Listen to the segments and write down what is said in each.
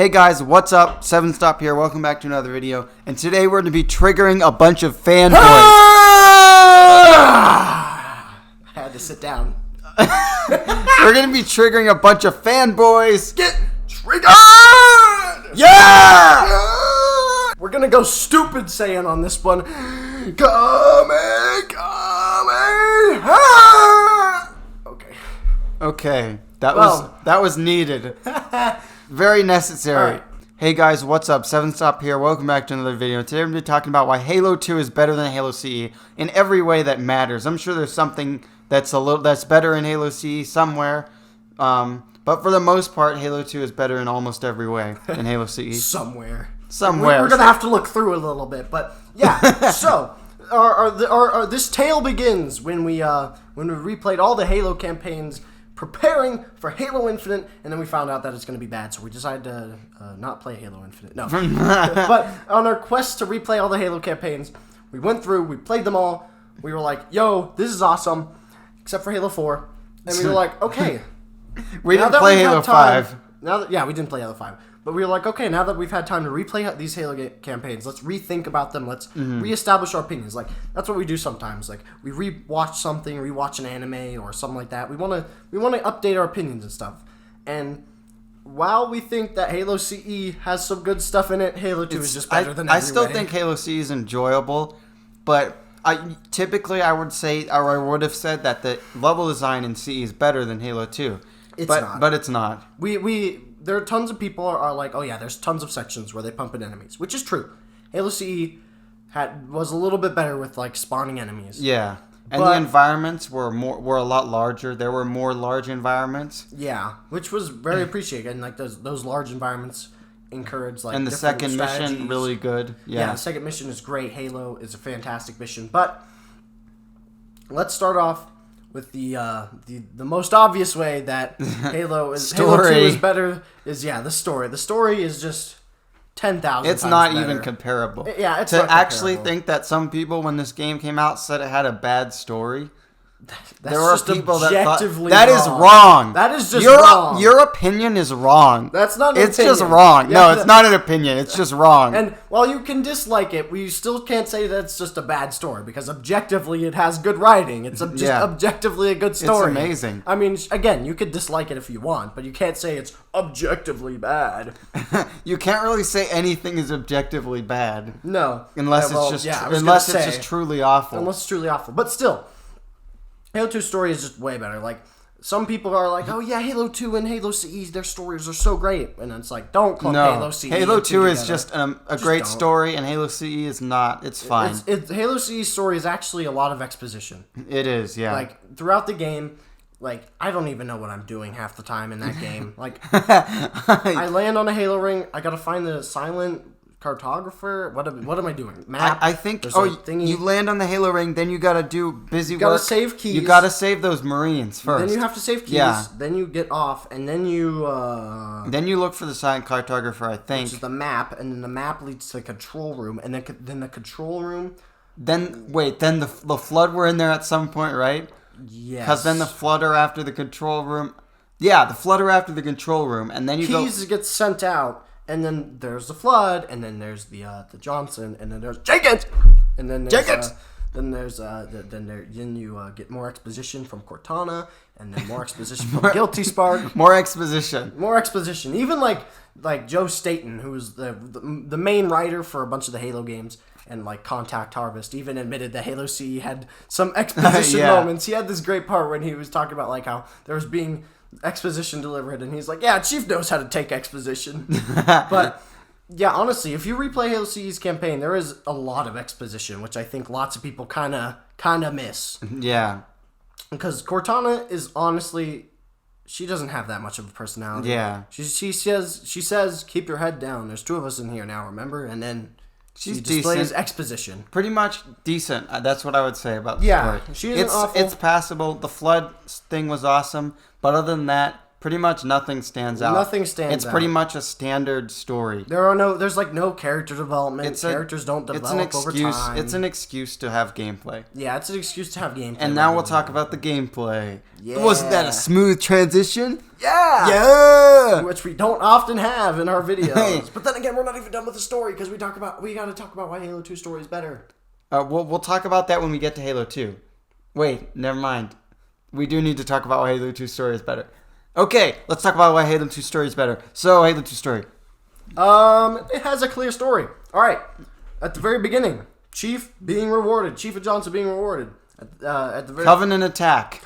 Hey guys, what's up? 7stop here. Welcome back to another video. And today we're going to be triggering a bunch of fanboys. I had to sit down. We're going to be triggering a bunch of fanboys. Get triggered! Yeah! We're going to go stupid Saiyan on this one. Okay. That was needed. Very necessary. Right. Hey guys, what's up? 7stop here. Welcome back to another video. Today we're going to be talking about why Halo 2 is better than Halo CE in every way that matters. I'm sure there's something that's better in Halo CE somewhere. But for the most part, Halo 2 is better in almost every way in Halo CE. Somewhere. Somewhere. We're going to have to look through a little bit, but yeah. So, this tale begins when we replayed all the Halo campaigns, preparing for Halo Infinite, and then we found out that it's going to be bad, so we decided to not play Halo Infinite. No. But on our quest to replay all the Halo campaigns, we went through, we played them all, we were like, yo, this is awesome, except for Halo 4, and we were like, okay. We didn't play Halo 5. We didn't play Halo 5. But we were like, okay, now that we've had time to replay these Halo campaigns, let's rethink about them. Let's reestablish our opinions. Like, that's what we do sometimes. Like, we rewatch an anime or something like that. We want to update our opinions and stuff. And while we think that Halo CE has some good stuff in it, Halo 2 is just better than every I still way. think Halo CE is enjoyable, but I would say, or I would have said that the level design in CE is better than Halo 2. But it's not. There are tons of people are like, oh yeah, there's tons of sections where they pump in enemies, which is true. Halo CE was a little bit better with like spawning enemies. Yeah, and the environments were a lot larger. There were more large environments. Yeah, which was very appreciated, and like those large environments encourage like. And the second mission really good. Yeah, the second mission is great. Halo is a fantastic mission, but let's start off with the most obvious way that Halo 2 is better is the story. The story is just 10,000 It's times not better. even comparable. Yeah, it's to not actually comparable. think that some people when this game came out said it had a bad story. That's there were just people that thought objectively that wrong. is wrong. That is just wrong. wrong. Your opinion is wrong. That's not an It's opinion. just wrong. Yeah, No, it's not an opinion. It's just wrong. And while you can dislike it, we still can't say that it's just a bad story because objectively it has good writing. It's just objectively a good story. It's amazing. I mean, again, you could dislike it if you want, but you can't say it's objectively bad. You can't really say anything is objectively bad. No. Unless it's just truly awful. Unless it's truly awful. But still, Halo 2's story is just way better. Like, some people are like, oh yeah, Halo 2 and Halo CE, their stories are so great. And it's like, don't clump Halo CE. Halo 2 is together. just a great story, and Halo CE is not. It's fine. Halo CE's story is actually a lot of exposition. It is, yeah. Like, throughout the game, like, I don't even know what I'm doing half the time in that game. Like, I land on a Halo ring, I gotta find the silent cartographer. What am I doing? Map. I think. You land on the Halo ring, then you gotta do busy work. You gotta save keys. You gotta save those Marines first. Then you have to save keys. Yeah. Then you get off, and then you. Then you look for the silent cartographer. I think. Which is the map, and then the map leads to the control room, and then the control room. Then the Flood were in there at some point, right? Yes. Because then the Flood are after the control room. Yeah, the Flood are after the control room, and then keys get sent out. And then there's the Flood, and then there's the Johnson, and then there's Jenkins, and then there's then you get more exposition from Cortana, and then more exposition from Guilty Spark. More exposition. Even like Joe Staten, who's the main writer for a bunch of the Halo games, and like Contact Harvest, even admitted that Halo CE had some exposition moments. He had this great part when he was talking about like how there was being exposition delivered, and he's like, yeah, Chief knows how to take exposition. But yeah, honestly, if you replay Halo CE's campaign, there is a lot of exposition, which I think lots of people kind of miss. Yeah, because Cortana is honestly, she doesn't have that much of a personality. Yeah, she says keep your head down, there's two of us in here now, remember? And then she displays decent. Exposition. Pretty much decent. That's what I would say about the story. She isn't awful. It's passable. The Flood thing was awesome, but other than that, pretty much nothing stands out. Nothing stands It's out. pretty much a standard story. There's like no character development. Characters don't develop over time. It's an excuse to have gameplay. Yeah, it's an excuse to have gameplay. And now we'll talk about the gameplay. Yeah. Wasn't that a smooth transition? Yeah! Yeah! Which we don't often have in our videos. But then again, we're not even done with the story because we gotta talk about why Halo 2 story is better. We'll talk about that when we get to Halo 2. Wait, never mind. We do need to talk about why Halo 2 story is better. Okay, let's talk about why Halo 2 story is better. So, Halo 2 story. It has a clear story. Alright, at the very beginning, Chief of Johnson being rewarded. At the very Covenant attack.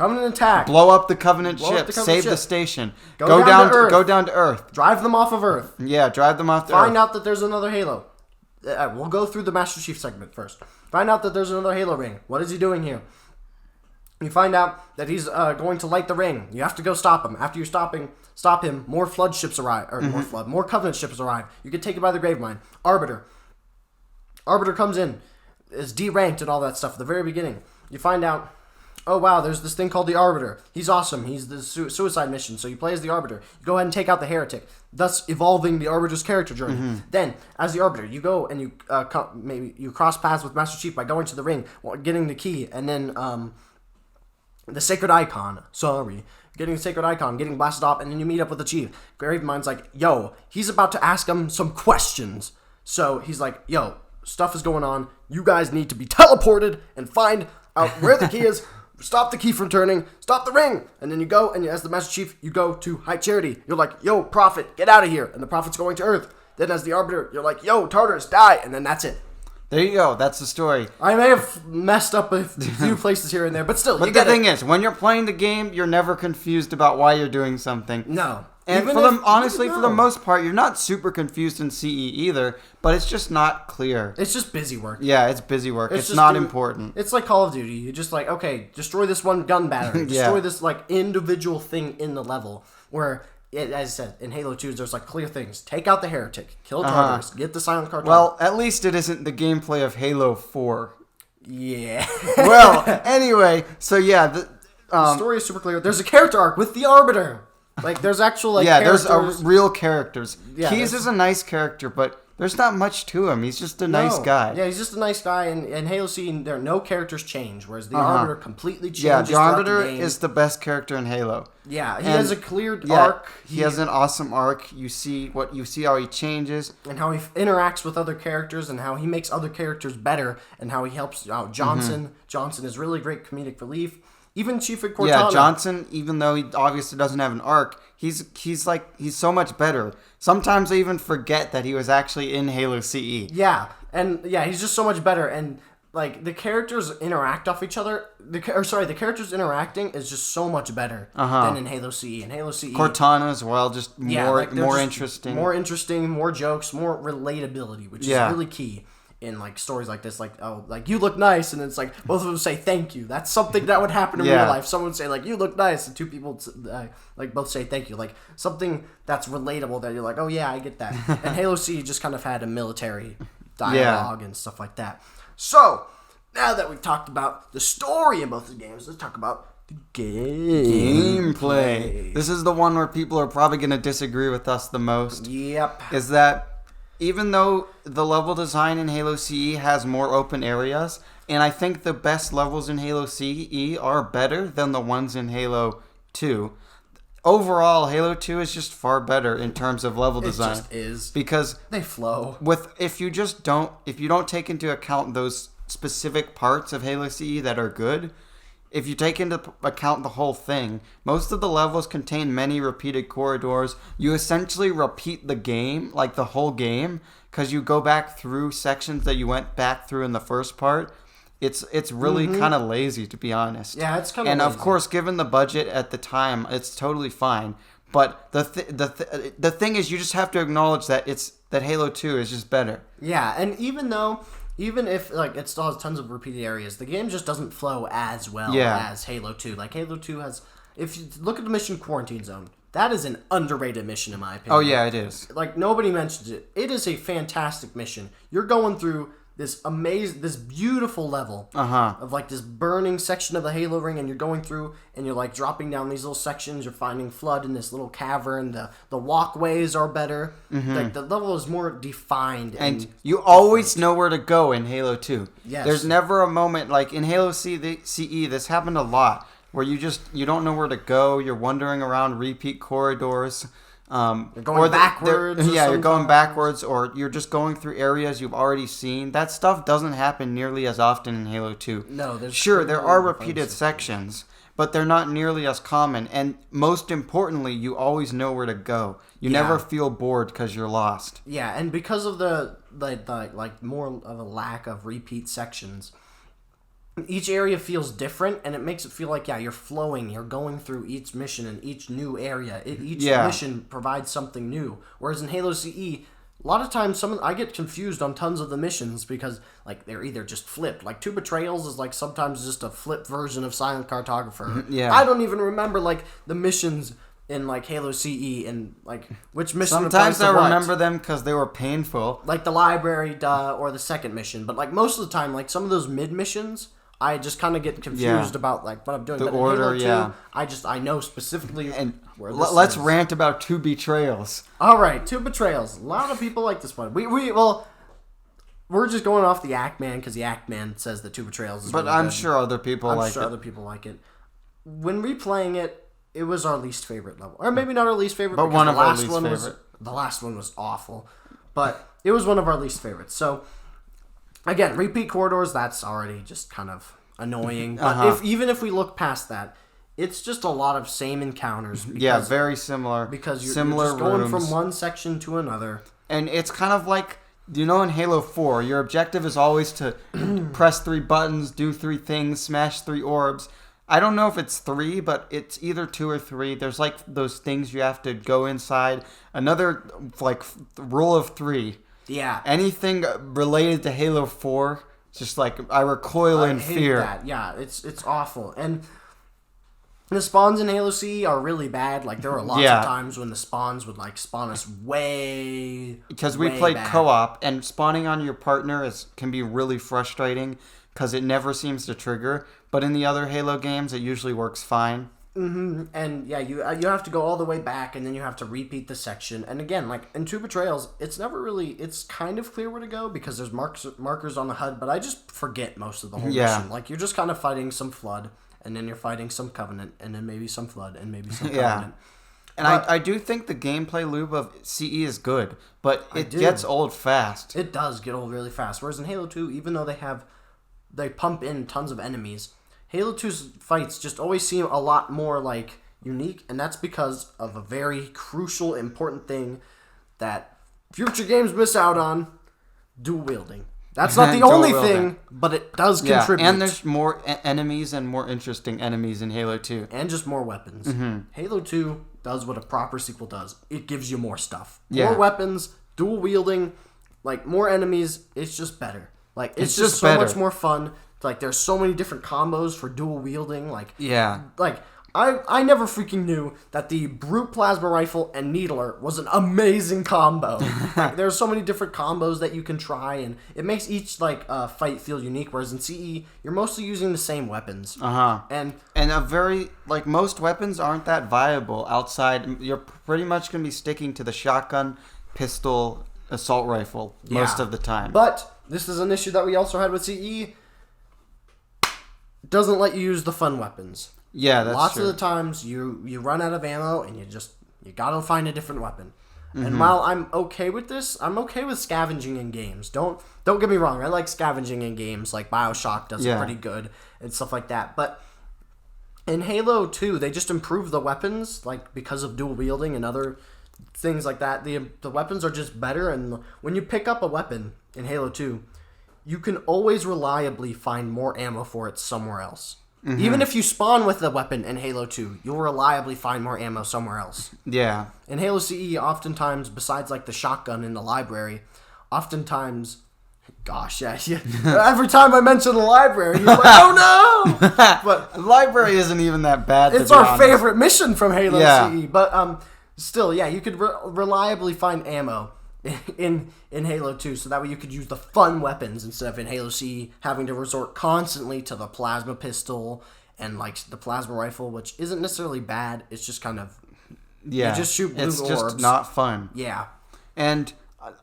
Blow Up the Covenant ship. Save the station. Go down to Earth. Go down to Earth. Drive them off of Earth. Yeah, drive them off the Earth. Find out that there's another Halo. We'll go through the Master Chief segment first. Find out that there's another Halo ring. What is he doing here? You find out that he's going to light the ring. You have to go stop him. After you stop him, more Flood ships arrive, or more Covenant ships arrive. You get taken by the Gravemind. Arbiter comes in, is deranked and all that stuff at the very beginning. You find out, oh wow, there's this thing called the Arbiter. He's awesome. He's the suicide mission. So you play as the Arbiter. You go ahead and take out the Heretic, thus evolving the Arbiter's character journey. Then, as the Arbiter, you go and you cross paths with Master Chief by going to the ring, getting the key, and then the Sacred Icon. Getting the Sacred Icon, getting blasted off, and then you meet up with the Chief. Gravemind's like, yo, he's about to ask him some questions. So he's like, yo, stuff is going on. You guys need to be teleported and find out where the key is. Stop the key from turning. Stop the ring. And then you go, and as the Master Chief, you go to High Charity. You're like, yo, Prophet, get out of here. And the Prophet's going to Earth. Then as the Arbiter, you're like, yo, Tartarus, die. And then that's it. There you go. That's the story. I may have messed up a few places here and there, but still, But the thing is, when you're playing the game, you're never confused about why you're doing something. No. And for the most part, you're not super confused in CE either, but it's just not clear. It's just busy work. Yeah, it's busy work. It's not important. It's like Call of Duty. You're just like, okay, destroy this one gun battery. Destroy this like individual thing in the level. Where, as I said, in Halo 2, there's like clear things. Take out the Heretic. Kill Tartarus. Get the Silent Cartel. Well, at least it isn't the gameplay of Halo 4. Yeah. Well, anyway, so yeah. The story is super clear. There's a character arc with the Arbiter. Like, there's actual, characters. There's real characters. Yeah, Keyes is a nice character, but there's not much to him. He's just a nice guy. Yeah, he's just a nice guy, and in Halo C, there no characters change, whereas the Arbiter completely changes. Yeah, the Arbiter is the best character in Halo. Yeah, he has a clear arc. He has an awesome arc. You see how he changes. And how he interacts with other characters, and how he makes other characters better, and how he helps out Johnson. Johnson is really great comedic relief. Even Chief of Cortana. Yeah, Johnson, even though he obviously doesn't have an arc, he's so much better. Sometimes I even forget that he was actually in Halo CE. Yeah, and he's just so much better. And like the characters interact off each other. The characters interacting is just so much better than in Halo CE. In Halo CE, Cortana as well, just more interesting. More interesting, more jokes, more relatability, which is really key. In like stories like this, like, oh, like, you look nice, and it's like both of them say thank you. That's something that would happen in real life. Someone would say like, you look nice, and two people like both say thank you. Like something that's relatable that you're like, oh yeah, I get that. And Halo C just kind of had a military dialogue and stuff like that. So now that we've talked about the story in both the games, let's talk about the gameplay. This is the one where people are probably going to disagree with us the most. Yep. Is that even though the level design in Halo CE has more open areas, and I think the best levels in Halo CE are better than the ones in Halo 2, overall, Halo 2 is just far better in terms of level design. It just is. Because they flow. If you don't take into account those specific parts of Halo CE that are good, if you take into account the whole thing, most of the levels contain many repeated corridors. You essentially repeat the game, like the whole game, because you go back through sections that you went back through in the first part. It's really kind of lazy, to be honest. Yeah, it's kind of lazy. And of course, given the budget at the time, it's totally fine. But the thing is, you just have to acknowledge that Halo 2 is just better. Yeah, and even if like it still has tons of repeated areas, the game just doesn't flow as well as Halo 2. Like Halo 2 has, if you look at the mission Quarantine Zone, that is an underrated mission in my opinion. Oh yeah, it is. Like nobody mentions it. It is a fantastic mission. You're going through this beautiful level of like this burning section of the Halo ring, and you're going through and you're like dropping down these little sections. You're finding Flood in this little cavern. The walkways are better. Like the level is more defined, and you always know where to go in Halo 2. Yes. There's never a moment like in Halo CE. This happened a lot where you don't know where to go. You're wandering around repeat corridors. You're going backwards. You're going backwards, or you're just going through areas you've already seen. That stuff doesn't happen nearly as often in Halo 2. No, there are repeated sections, but they're not nearly as common. And most importantly, you always know where to go. You never feel bored because you're lost. Yeah, and because of the like more of a lack of repeat sections, each area feels different, and it makes it feel like you're flowing. You're going through each mission and each new area. Each mission provides something new. Whereas in Halo CE, a lot of times I get confused on tons of the missions because like they're either just flipped. Like 2 Betrayals is like sometimes just a flipped version of Silent Cartographer. Yeah, I don't even remember like the missions in like Halo CE and like which mission. Sometimes I remember them because they were painful. Like the library, or the second mission. But like most of the time, like some of those mid missions, I just kind of get confused about like what I'm doing. The but order, in Halo 2, I know specifically and where this let's is. rant about 2 Betrayals. All right, 2 Betrayals. A lot of people like this one. We're just going off the Act Man because the Act Man says that 2 Betrayals is. But really I'm good. sure other people like it. I'm sure other people like it. When replaying it, it was our least favorite level, or maybe not our least favorite, but one of our least favorite. The last one was awful, but it was one of our least favorites. So again, repeat corridors. That's already just kind of annoying. But even if we look past that, it's just a lot of same encounters. Because, very similar. Because you're similar just going rooms. from one section to another. And it's kind of like, in Halo 4, your objective is always to press 3 buttons, do 3 things, smash 3 orbs. I don't know if it's 3, but it's either 2 or 3. There's like those things you have to go inside. Another like rule of 3. Yeah. Anything related to Halo 4, just like I recoil in fear. That. Yeah, it's awful. And the spawns in Halo CE are really bad. Like there were lots of times when the spawns would like spawn us because we played co-op, and spawning on your partner can be really frustrating because it never seems to trigger. But in the other Halo games, it usually works fine. And yeah, you have to go all the way back, and then you have to repeat the section. And again, like in 2 Betrayals, it's kind of clear where to go because there's markers on the HUD, but I just forget most of the whole mission. Like you're just kind of fighting some Flood, and then you're fighting some Covenant, and then maybe some Flood, and maybe some Covenant. And I do think the gameplay loop of CE is good, but it gets old fast. It does get old really fast. Whereas in Halo 2, even though they pump in tons of enemies, Halo 2's fights just always seem a lot more like unique, and that's because of a very crucial, important thing that future games miss out on: dual wielding. That's not the only thing, but it does contribute. And there's more enemies and more interesting enemies in Halo 2. And just more weapons. Halo 2 does what a proper sequel does. It gives you more stuff. More weapons, dual wielding, like more enemies. It's just better. Like it's just so much more fun. Like there's so many different combos for dual wielding. Like I never freaking knew that the Brute Plasma Rifle and Needler was an amazing combo. Like, there's so many different combos that you can try, and it makes each fight feel unique. Whereas in CE, you're mostly using the same weapons. And a very most weapons aren't that viable outside. You're pretty much gonna be sticking to the shotgun, pistol, assault rifle most of the time. But this is an issue that we also had with CE. Doesn't let you use the fun weapons. Yeah, that's Lots true. of the times you run out of ammo and you gotta find a different weapon. And while I'm okay with this, I'm okay with scavenging in games. Don't get me wrong. I like scavenging in games. Like BioShock does it pretty good and stuff like that. But in Halo 2, they just improved the weapons, like because of dual wielding and other things like that. The weapons are just better, and when you pick up a weapon in Halo 2, you can always reliably find more ammo for it somewhere else. Even if you spawn with the weapon in Halo 2, you'll reliably find more ammo somewhere else. Yeah. In Halo CE, oftentimes, besides like the shotgun in the library, oftentimes, every time I mention the library, you're like, oh no! But the library isn't even that bad. It's our favorite mission from Halo CE. But still, you could reliably find ammo in Halo 2, so that way you could use the fun weapons instead of in Halo CE having to resort constantly to the plasma pistol and like the plasma rifle, which isn't necessarily bad. It's just kind of you just shoot blue orbs. It's just not fun. Yeah. And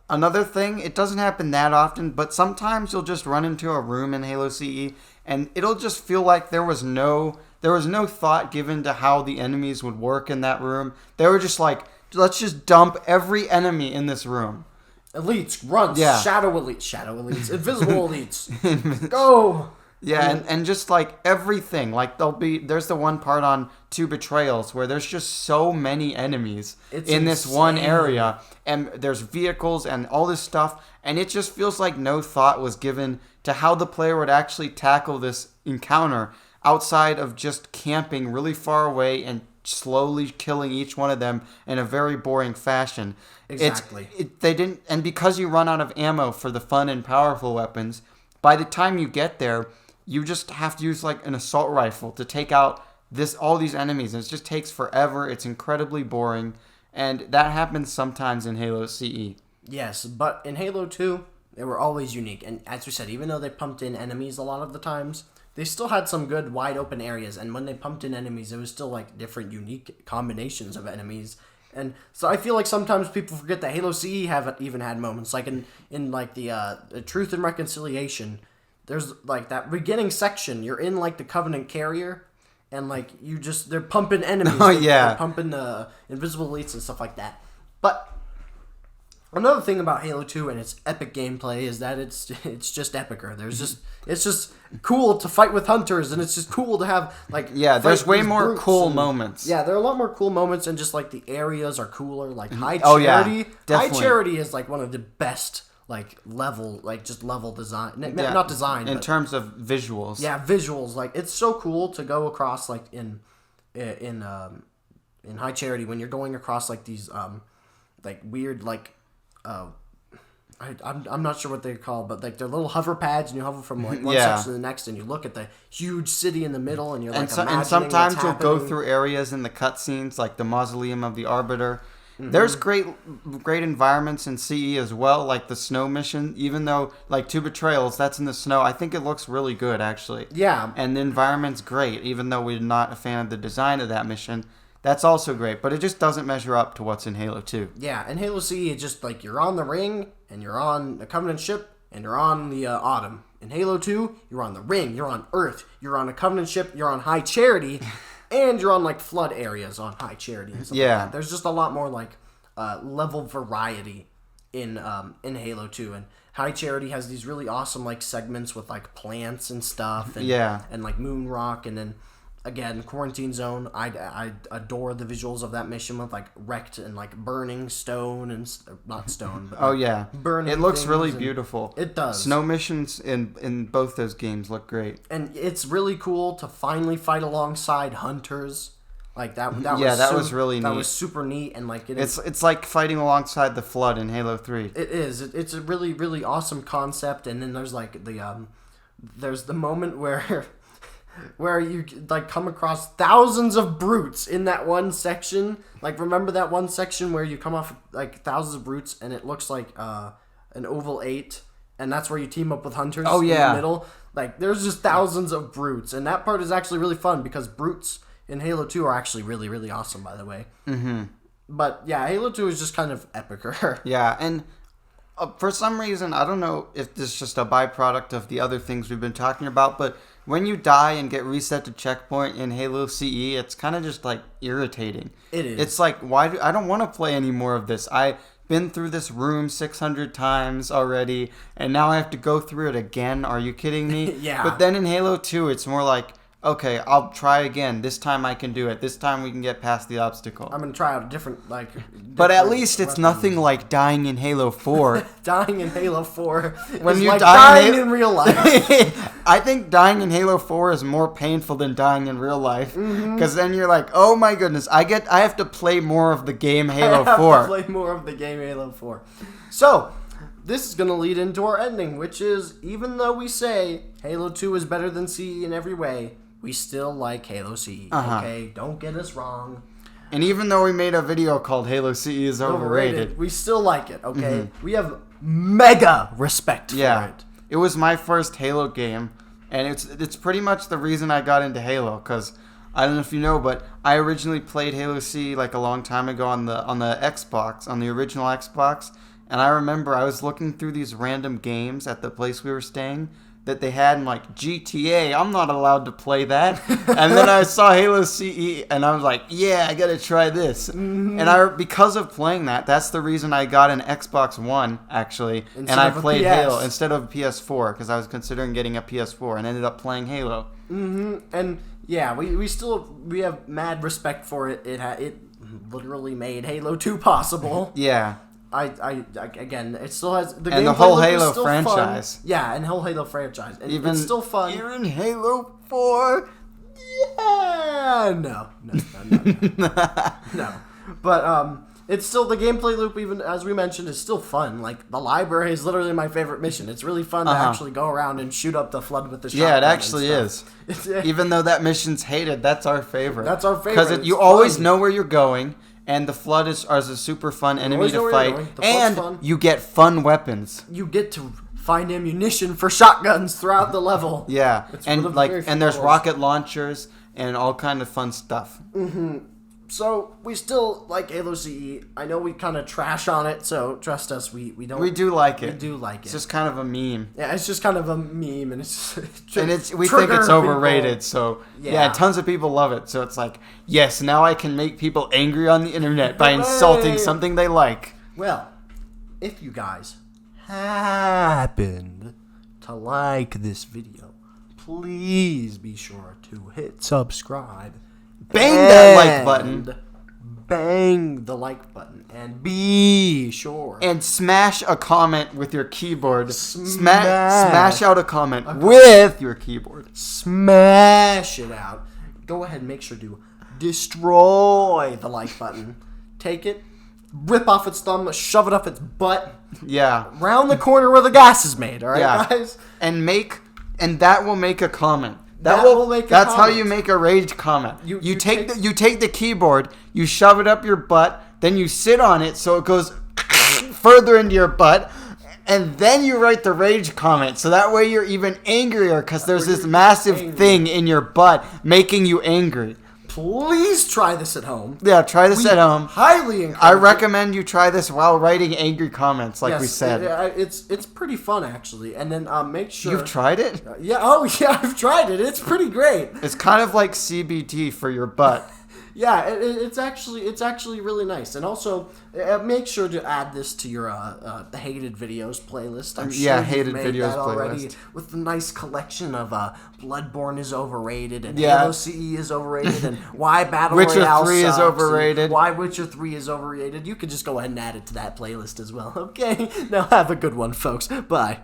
another thing, it doesn't happen that often, but sometimes you'll just run into a room in Halo CE and it'll just feel like there was no thought given to how the enemies would work in that room. They were just like, let's just dump every enemy in this room. Elites, grunts, Yeah. shadow elites, invisible elites. Go! Yeah, and just like everything, like there's the one part on 2 Betrayals where there's just so many enemies in this one area, and there's vehicles and all this stuff, and it just feels like no thought was given to how the player would actually tackle this encounter outside of just camping really far away and slowly killing each one of them in a very boring fashion. Exactly. They didn't, and because you run out of ammo for the fun and powerful weapons, by the time you get there, you just have to use like an assault rifle to take out all these enemies, and it just takes forever. It's incredibly boring, and that happens sometimes in Halo CE. Yes, but in Halo 2, they were always unique, and as we said, even though they pumped in enemies a lot of the times, they still had some good wide open areas, and when they pumped in enemies, it was still like different unique combinations of enemies. And so I feel like sometimes people forget that Halo CE haven't even had moments like in like the Truth and Reconciliation. There's like that beginning section. You're in like the Covenant carrier, and like they're pumping enemies. Oh yeah, they're pumping invisible elites and stuff like that. But another thing about Halo 2 and its epic gameplay is that it's just epicer. It's just cool to fight with hunters, and it's just cool to have like there's way more cool moments. Yeah, there are a lot more cool moments, and just like the areas are cooler. Like High Charity, yeah, definitely. High Charity is like one of the best level design, not design in terms of visuals. Yeah, visuals. Like it's so cool to go across like in High Charity when you're going across like these like weird like I'm not sure what they're called, but like they're little hover pads, and you hover from like one section to the next, and you look at the huge city in the middle, and you're like and sometimes you'll go through areas in the cutscenes like the Mausoleum of the Arbiter. There's great environments in CE as well, like the snow mission. Even though like 2 Betrayals, that's in the snow, I think it looks really good actually. Yeah, and the environment's great, even though we're not a fan of the design of that mission. That's also great, but it just doesn't measure up to what's in Halo 2. Yeah, in Halo CE, it's just like you're on the ring, and you're on the Covenant ship, and you're on the Autumn. In Halo 2, you're on the ring, you're on Earth, you're on a Covenant ship, you're on High Charity, and you're on like flood areas on High Charity and stuff like that. There's just a lot more like level variety in Halo 2, and High Charity has these really awesome like segments with like plants and stuff, and like moon rock, and then again Quarantine Zone. I adore the visuals of that mission with like wrecked and like burning stone and not stone, but burning. It looks really beautiful. It does. Snow missions in both those games look great, and it's really cool to finally fight alongside hunters. Like that was really neat. That was super neat, and like it's like fighting alongside the Flood in Halo 3. It is. It's a really really awesome concept, and then there's like there's the moment where you like come across thousands of brutes in that one section. Like remember that one section where you come off like thousands of brutes, and it looks like an oval 8, and that's where you team up with hunters. In the middle. Like there's just thousands of brutes, and that part is actually really fun because brutes in Halo 2 are actually really, really awesome, by the way. Mm-hmm. But, yeah, Halo 2 is just kind of epicer. Yeah, and for some reason, I don't know if this is just a byproduct of the other things we've been talking about, but when you die and get reset to checkpoint in Halo CE, it's kind of just, like, irritating. It is. It's like, I don't want to play any more of this. I've been through this room 600 times already, and now I have to go through it again. Are you kidding me? Yeah. But then in Halo 2, it's more like, okay, I'll try again. This time I can do it. This time we can get past the obstacle. I'm going to try out a different But at least it's nothing like dying in Halo 4. Dying in Halo 4 when you like dying in real life. I think dying in Halo 4 is more painful than dying in real life. Because then you're like, oh my goodness, I have to play more of the game Halo 4. I have to play more of the game Halo 4. So, this is going to lead into our ending, which is, even though we say Halo 2 is better than CE in every way, we still like Halo CE, okay? Don't get us wrong. And even though we made a video called Halo CE is overrated. We still like it, okay? We have mega respect for it. It was my first Halo game, and it's pretty much the reason I got into Halo, because I don't know if you know, but I originally played Halo CE like a long time ago on the Xbox, on the original Xbox, and I remember I was looking through these random games at the place we were staying that they had in like GTA. I'm not allowed to play that. And then I saw Halo CE and I was like, yeah, I gotta try this. And because of playing that, that's the reason I got an Xbox One actually, and I played Halo instead of PS4, because I was considering getting a PS4 and ended up playing Halo. And yeah, we have mad respect for it. It literally made Halo 2 possible. Yeah. I again, it still has the and the whole Halo franchise. Fun. Yeah, and the whole Halo franchise. And even it's still fun. Even Halo 4. Yeah, no. But it's still the gameplay loop. Even as we mentioned, is still fun. Like the library is literally my favorite mission. It's really fun to actually go around and shoot up the flood with the shotgun. Yeah, it actually is. Even though that mission's hated, that's our favorite. That's our favorite because you always know where you're going. And the Flood is a super fun enemy to fight. And you get fun weapons. You get to find ammunition for shotguns throughout the level. Yeah. And there's rocket launchers and all kind of fun stuff. So we still like Halo CE. I know we kind of trash on it, so trust us, we don't. We do like it. We do like it. It's just kind of a meme. Yeah, it's just kind of a meme, and it's we think it's overrated. People. So yeah, tons of people love it. So it's like, yes, now I can make people angry on the internet by insulting something they like. Well, if you guys happened to like this video, please be sure to hit subscribe. Bang that like button. Bang the like button. And be sure. And smash a comment with your keyboard. Smash out a comment with your keyboard. Smash it out. Go ahead and make sure to destroy the like button. Take it, rip off its thumb, shove it up its butt. Yeah. Round the corner where the gas is made, alright, guys? And that will make a comment. That's how you make a rage comment. You take the keyboard, you shove it up your butt, then you sit on it so it goes further into your butt, and then you write the rage comment. So that way you're even angrier because there's this massive thing in your butt making you angry. Please try this at home. Yeah, try this at home. Highly encourage I recommend you try this while writing angry comments, like we said. It's pretty fun actually, and then make sure you've tried it. Yeah, I've tried it. It's pretty great. It's kind of like CBT for your butt. Yeah, it's actually really nice, and also make sure to add this to your hated videos playlist. I'm sure hated made videos that already playlist with the nice collection of Bloodborne is overrated and Halo CE is overrated and why Battle Royale 3 is overrated. Why Witcher 3 is overrated. You could just go ahead and add it to that playlist as well. Okay, now have a good one, folks. Bye.